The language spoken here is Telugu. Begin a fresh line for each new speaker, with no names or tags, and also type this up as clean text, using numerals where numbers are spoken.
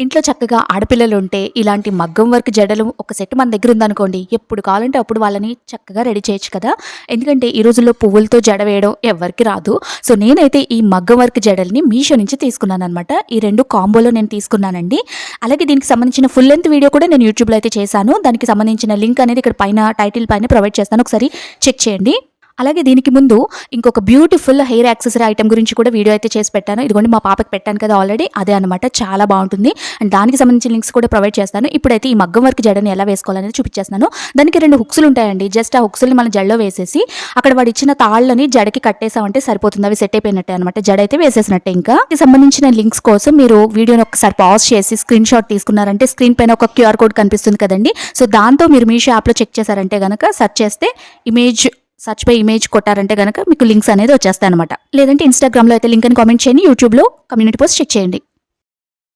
ఇంట్లో చక్కగా ఆడపిల్లలు ఉంటే ఇలాంటి మగ్గం వర్క్ జడలు ఒక సెట్ మన దగ్గర ఉందనుకోండి, ఎప్పుడు కావాలంటే అప్పుడు వాళ్ళని చక్కగా రెడీ చేయొచ్చు కదా. ఎందుకంటే ఈ రోజుల్లో పువ్వులతో జడ వేయడం ఎవరికి రాదు. సో నేనైతే ఈ మగ్గం వర్క్ జడల్ని మీషో నుంచి తీసుకున్నాను అనమాట. ఈ 2 కాంబోలో నేను తీసుకున్నానండి. అలాగే దీనికి సంబంధించిన ఫుల్ లెంత్ వీడియో కూడా నేను యూట్యూబ్లో అయితే చేశాను. దానికి సంబంధించిన లింక్ అనేది ఇక్కడ పైన టైటిల్ పైన ప్రొవైడ్ చేస్తాను, ఒకసారి చెక్ చేయండి. అలాగే దీనికి ముందు ఇంకొక బ్యూటిఫుల్ హెయిర్ యాక్సెసరీ ఐటమ్ గురించి కూడా వీడియో అయితే చేసి పెట్టాను. ఇదిగోండి మా పాపకి పెట్టాను కదా ఆల్రెడీ, అదే అనమాట. చాలా బాగుంటుంది అండ్ దానికి సంబంధించిన లింక్స్ కూడా ప్రొవైడ్ చేస్తాను. ఇప్పుడైతే ఈ మగ్గం వర్క్ జడని ఎలా వేసుకోవాలనేది చూపించేస్తున్నాను. దానికి 2 హుక్స్లు ఉంటాయండి. జస్ట్ ఆ హుక్స్ని మన జడలో వేసేసి అక్కడ వాడు ఇచ్చిన తాళ్ళని జడకి కట్టేసామంటే సరిపోతుంది. అవి సెట్ అయిపోయినట్టే అనమాట, జడ అయితే వేసేసినట్టే. ఇంకా దీనికి సంబంధించిన లింక్స్ కోసం మీరు వీడియోని ఒకసారి పాజ్ చేసి స్క్రీన్ షాట్ తీసుకున్నారంటే స్క్రీన్ పైన ఒక QR కోడ్ కనిపిస్తుంది కదండి. సో దాంతో మీరు మీషో యాప్లో చెక్ చేశారంటే కనుక సెర్చ్ చేస్తే సర్చ్ పై ఇమేజ్ కొట్టారంటే కనుక మీకు లింక్స్ అనేది వచ్చేస్తాయి అనమాట. లేదంటే ఇన్స్టాగ్రామ్లో అయితే లింక్ అని కామెంట్ చేయండి, యూట్యూబ్లో కమ్యూనిటీ పోస్ట్ చెక్ చేయండి.